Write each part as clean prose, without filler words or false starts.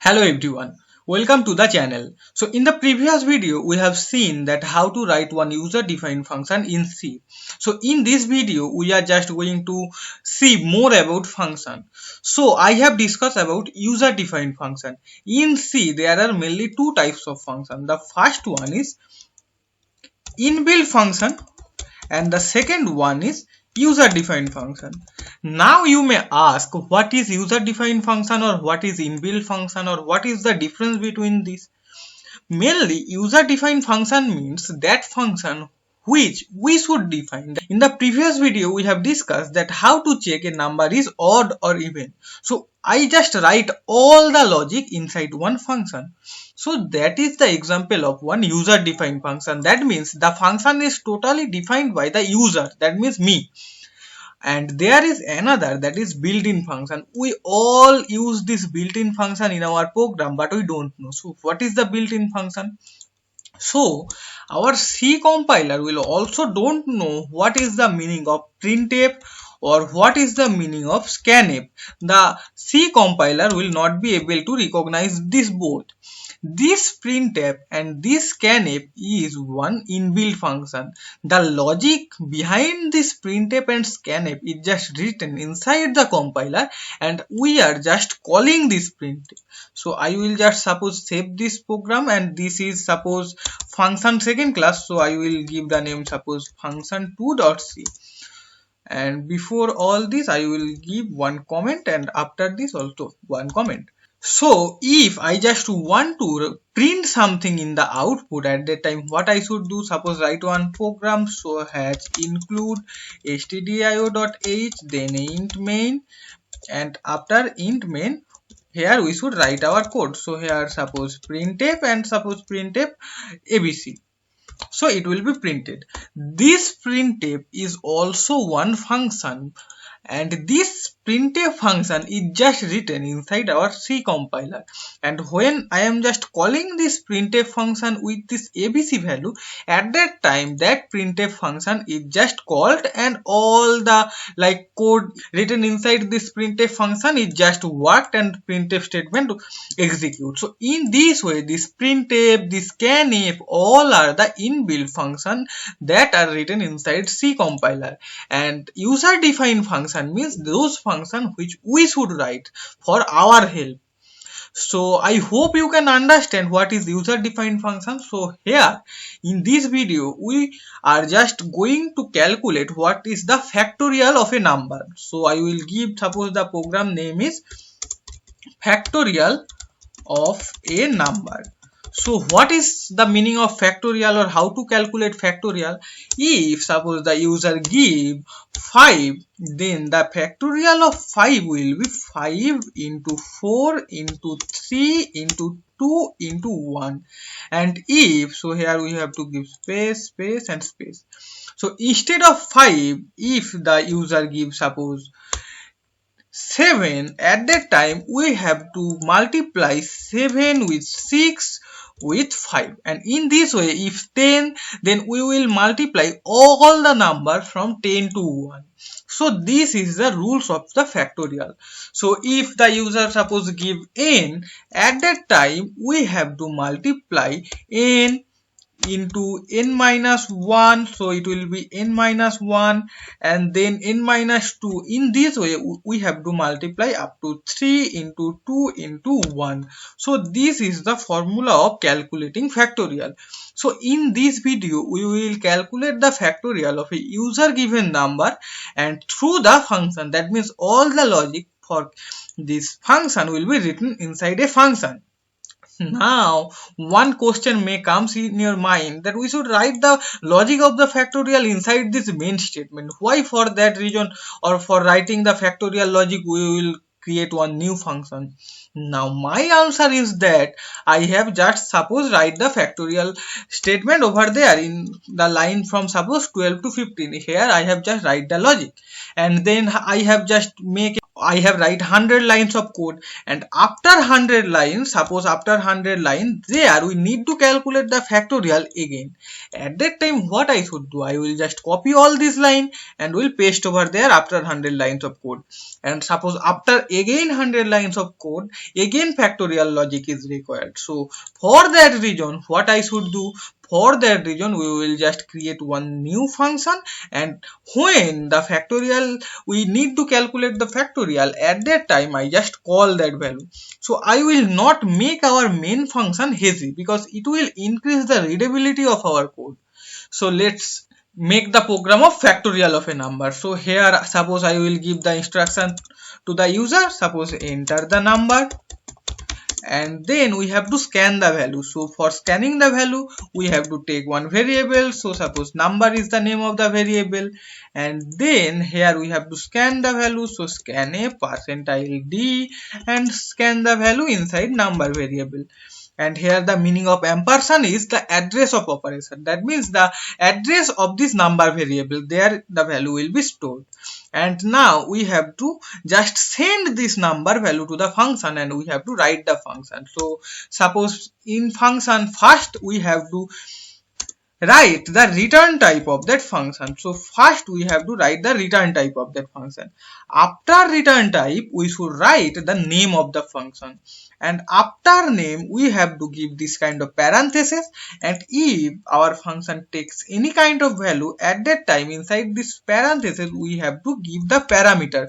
Hello everyone, welcome to the channel. So in the previous video we have seen that how to write one user defined function in C. So in this video we are just going to see more about function. So I have discussed about user defined function. In C there are mainly two types of function. The first one is inbuilt function and the second one is user defined function. Now you may ask, what is user defined function or what is inbuilt function or what is the difference between these? Mainly user defined function means that function which we should define. In the previous video we have discussed that how to check a number is odd or even. So I just write all the logic inside one function. So that is the example of one user defined function. That means the function is totally defined by the user, that means me. And there is another, that is built-in function. We all use this built-in function in our program, but we don't know. So what is the built-in function? So our C compiler will also don't know what is the meaning of printf or what is the meaning of scanf. The C compiler will not be able to recognize this both. This printf and this scanf is one inbuilt function. The logic behind this printf and scanf is just written inside the compiler and we are just calling this printf. So I will just suppose save this program and this is suppose function second class. So I will give the name suppose function2.c. And before all this I will give one comment and after this also one comment. So if I just want to print something in the output, at that time what I should do, suppose write one program, so has include stdio.h, then int main, and after int main here we should write our code. So here suppose printf and suppose printf abc. So it will be printed. This printf is also one function and this printf function is just written inside our C compiler, and when I am just calling this printf function with this abc value, at that time that printf function is just called and all the code written inside this printf function is just worked and printf statement execute. So in this way this printf, this scanf all are the inbuilt function that are written inside C compiler, and user defined function means those function which we should write for our help. So I hope you can understand what is user defined function. So here in this video we are just going to calculate what is the factorial of a number. So I will give, suppose the program name is factorial of a number. So what is the meaning of factorial or how to calculate factorial? If suppose the user give 5, then the factorial of 5 will be 5 into 4 into 3 into 2 into 1. And if, so here we have to give space, space and space. So instead of 5, if the user gives suppose 7, at that time we have to multiply 7 with 6 with 5, and in this way if 10, then we will multiply all the number from 10 to 1. So this is the rules of the factorial. So if the user suppose give n, at that time we have to multiply n into n minus 1, so it will be n minus 1 and then n minus 2. In this way we have to multiply up to 3 into 2 into 1. So this is the formula of calculating factorial. So in this video we will calculate the factorial of a user given number and through the function, that means all the logic for this function will be written inside a function. Now one question may comes in your mind that we should write the logic of the factorial inside this main statement. Why for that reason or for writing the factorial logic we will create one new function? Now my answer is that I have just suppose write the factorial statement over there in the line from suppose 12 to 15. Here I have just write the logic and then I have just make I have write 100 lines of code, and after 100 lines, suppose after 100 lines, there we need to calculate the factorial again. At that time, what I should do? I will just copy all this line and will paste over there after 100 lines of code. And suppose after again 100 lines of code, again factorial logic is required. So for that reason, what I should do? For that reason, we will just create one new function, and when the factorial, we need to calculate the factorial, at that time I just call that value. So I will not make our main function hazy because it will increase the readability of our code. So let's make the program of factorial of a number. So here suppose I will give the instruction to the user, suppose enter the number, and then we have to scan the value. So for scanning the value, we have to take one variable. So suppose number is the name of the variable, and then here we have to scan the value. So scan a %d and scan the value inside number variable. And here the meaning of ampersand is the address of operation. That means the address of this number variable, there the value will be stored. And now we have to just send this number value to the function, and we have to write the function. So suppose in function, first we have to write the return type of that function. So first we have to write the return type of that function. After return type, we should write the name of the function, and after name we have to give this kind of parenthesis, and if our function takes any kind of value, at that time inside this parenthesis we have to give the parameter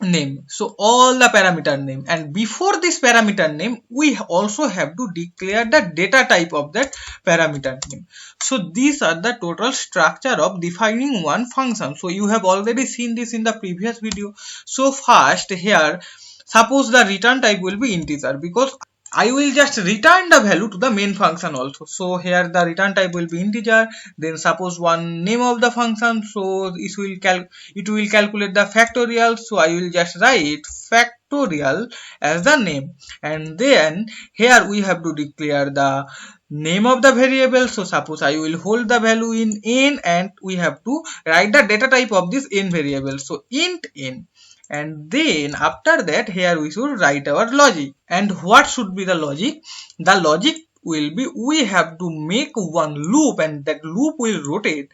name. So all the parameter name, and before this parameter name we also have to declare the data type of that parameter name. So these are the total structure of defining one function. So you have already seen this in the previous video. So first here, suppose the return type will be integer, because I will just return the value to the main function also. So here the return type will be integer. Then suppose one name of the function, so it will calculate the factorial. So I will just write factorial as the name, and then here we have to declare the name of the variable. So suppose I will hold the value in n, and we have to write the data type of this n variable. So int n. And then after that, here we should write our logic. And what should be the logic? The logic will be, we have to make one loop, and that loop will rotate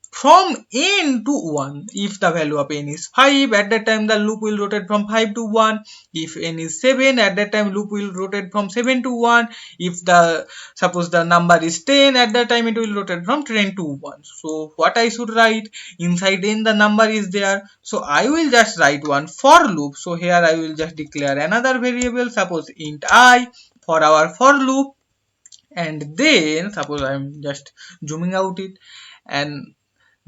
from n to 1. If the value of n is 5, at that time the loop will rotate from 5 to 1. If n is 7, at that time loop will rotate from 7 to 1. If the, suppose the number is 10, at that time it will rotate from 10 to 1. So what I should write? Inside n the number is there, so I will just write one for loop. So here I will just declare another variable, suppose int I, for our for loop. And then suppose I am just zooming out it, and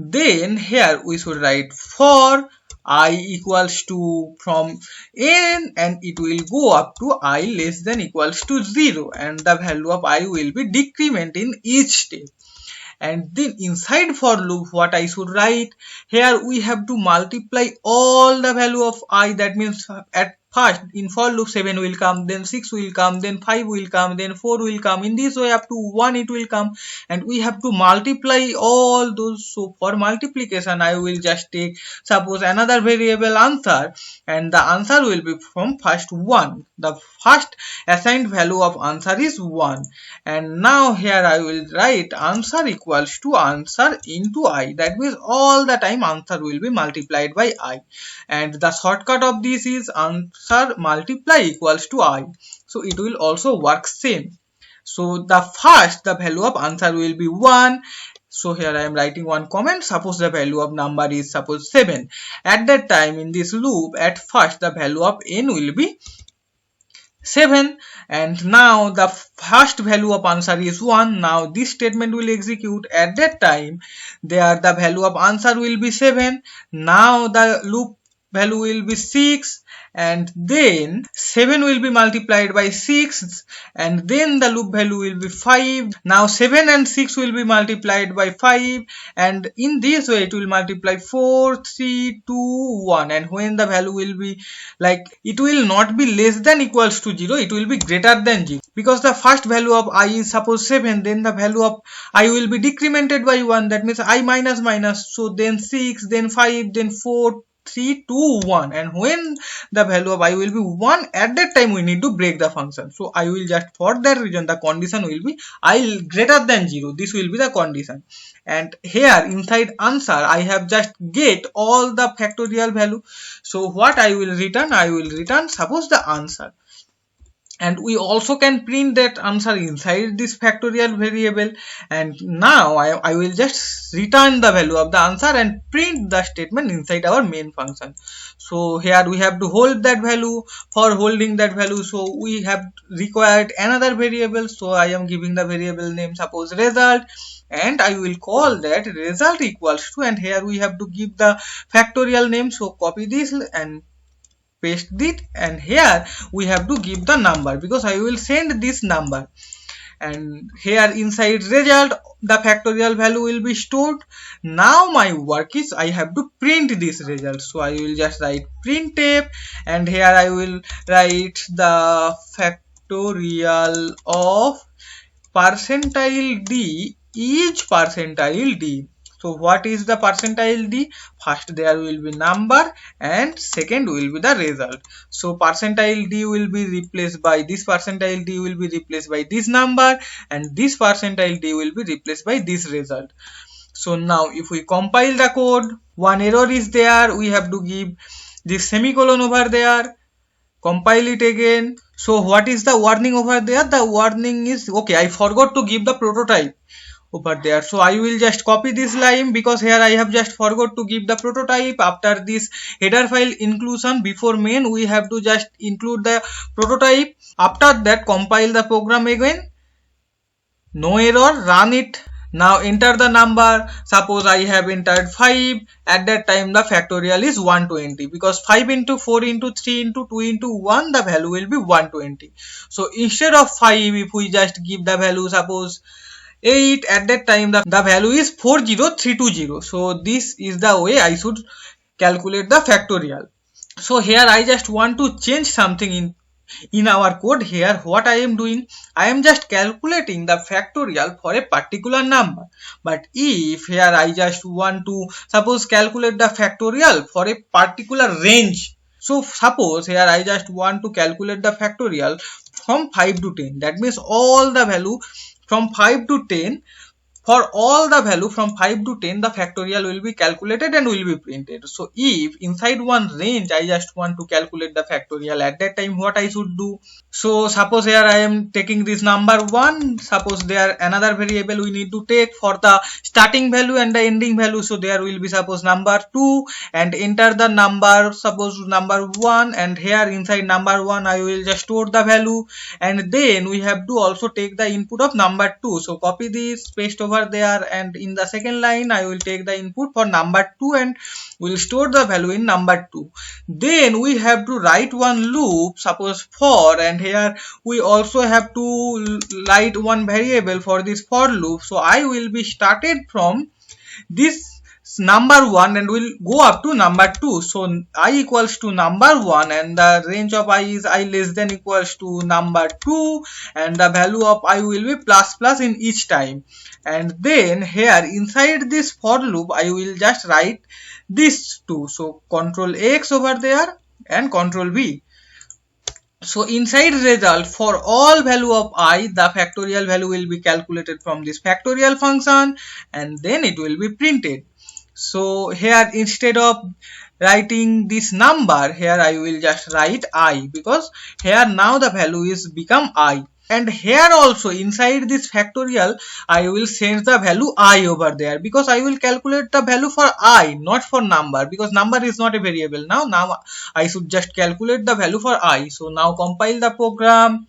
then here we should write for I equals to from n, and it will go up to I less than equals to 0, and the value of I will be decrement in each step. And then inside for loop, what I should write? Here we have to multiply all the value of I. That means at first in for loop 7 will come, then 6 will come, then 5 will come, then 4 will come. In this way up to 1 it will come, and we have to multiply all those. So for multiplication I will just take, suppose another variable answer, and the answer will be from first 1. The first assigned value of answer is 1, and now here I will write answer equals to answer into I. That means all the time answer will be multiplied by I, and the shortcut of this is answer multiply equals to I. So it will also work same. So the first, the value of answer will be 1. So here I am writing one comment. Suppose the value of number is suppose 7. At that time in this loop, at first the value of n will be 7, and now the first value of answer is 1. Now this statement will execute. At that time there the value of answer will be 7. Now the loop value will be 6, and then 7 will be multiplied by 6, and then the loop value will be 5. Now 7 and 6 will be multiplied by 5, and in this way it will multiply 4, 3, 2, 1, and when the value will be like, it will not be less than equals to 0, it will be greater than 0, because the first value of I is suppose 7, then the value of I will be decremented by 1, that means I minus minus, so then 6, then 5, then 4, 3 to 1, and when the value of I will be 1, at that time we need to break the function. So I will just, for that reason the condition will be I greater than 0. This will be the condition. And here inside answer I have just get all the factorial value. So what I will return? I will return suppose the answer. And we also can print that answer inside this factorial variable. And now I will just return the value of the answer and print the statement inside our main function. So here we have to hold that value. For holding that value, so we have required another variable. So I am giving the variable name suppose result, and I will call that result equals to, and here we have to give the factorial name. So copy this and paste it, and here we have to give the number because I will send this number. And here inside result the factorial value will be stored. Now my work is I have to print this result. So I will just write printf, and here I will write the factorial of percentile d is percentile d. So what is the percentile d? First there will be number and second will be the result. So percentile d will be replaced by this, percentile d will be replaced by this number, and this percentile d will be replaced by this result. So now if we compile the code, one error is there, we have to give this semicolon over there. Compile it again. So what is the warning over there? The warning is, okay, I forgot to give the prototype over there. So I will just copy this line because here I have just forgot to give the prototype. After this header file inclusion, before main we have to just include the prototype. After that compile the program again. No error, run it. Now enter the number. Suppose I have entered 5. At that time the factorial is 120 because 5 into 4 into 3 into 2 into 1, the value will be 120. So instead of 5, if we just give the value suppose 8, at that time the value is 40320. So this is the way I should calculate the factorial. So here I just want to change something in our code. Here what I am doing, I am just calculating the factorial for a particular number. But if here I just want to suppose calculate the factorial for a particular range. So suppose here I just want to calculate the factorial from 5 to 10. That means all the value from 5 to 10. For all the value from 5 to 10, the factorial will be calculated and will be printed. So if inside one range I just want to calculate the factorial, at that time what I should do? So suppose here I am taking this number 1. Suppose there another variable we need to take for the starting value and the ending value. So there will be suppose number 2, and enter the number suppose number 1, and here inside number 1 I will just store the value, and then we have to also take the input of number 2. So copy this, paste over there, and in the second line I will take the input for number 2 and will store the value in number 2. Then we have to write one loop suppose for, and here we also have to write one variable for this for loop. So I will be started from this number 1 and will go up to number 2. So I equals to number 1 and the range of I is I less than equals to number 2, and the value of I will be plus plus in each time. And then here inside this for loop I will just write this 2. So control X over there and control V. So inside result for all value of I, the factorial value will be calculated from this factorial function and then it will be printed. So here instead of writing this number, here I will just write I, because here now the value is become I. And here also inside this factorial I will send the value I over there, because I will calculate the value for I, not for number, because number is not a variable. Now I should just calculate the value for I. So now compile the program,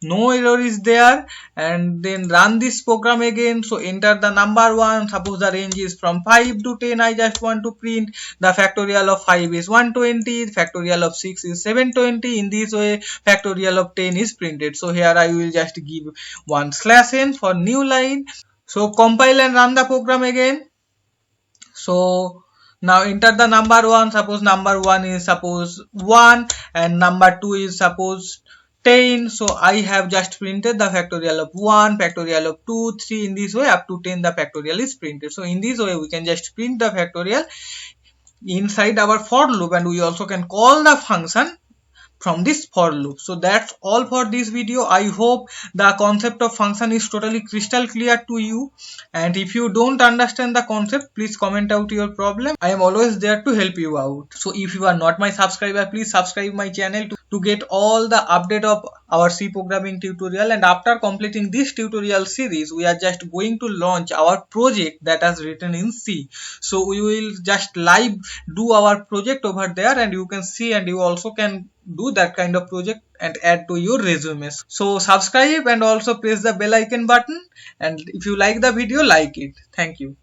no error is there, and then run this program again. So enter the number 1, suppose the range is from 5 to 10, I just want to print the factorial of 5 is 120, factorial of 6 is 720. In this way factorial of 10 is printed. So here I will just give one /n for new line. So compile and run the program again. So now enter the number 1, suppose number 1 is suppose 1 and number 2 is suppose 10. So I have just printed the factorial of 1, factorial of 2, 3. In this way up to 10 the factorial is printed. So in this way we can just print the factorial inside our for loop, and we also can call the function from this for loop. So that's all for this video. I hope the concept of function is totally crystal clear to you, and if you don't understand the concept, please comment out your problem. I am always there to help you out. So if you are not my subscriber, please subscribe my channel to get all the update of our C programming tutorial. And after completing this tutorial series, we are just going to launch our project that is written in C. So we will just live do our project over there, and you can see, and you also can do that kind of project and add to your resumes. So subscribe and also press the bell icon button, and if you like the video, like it. Thank you.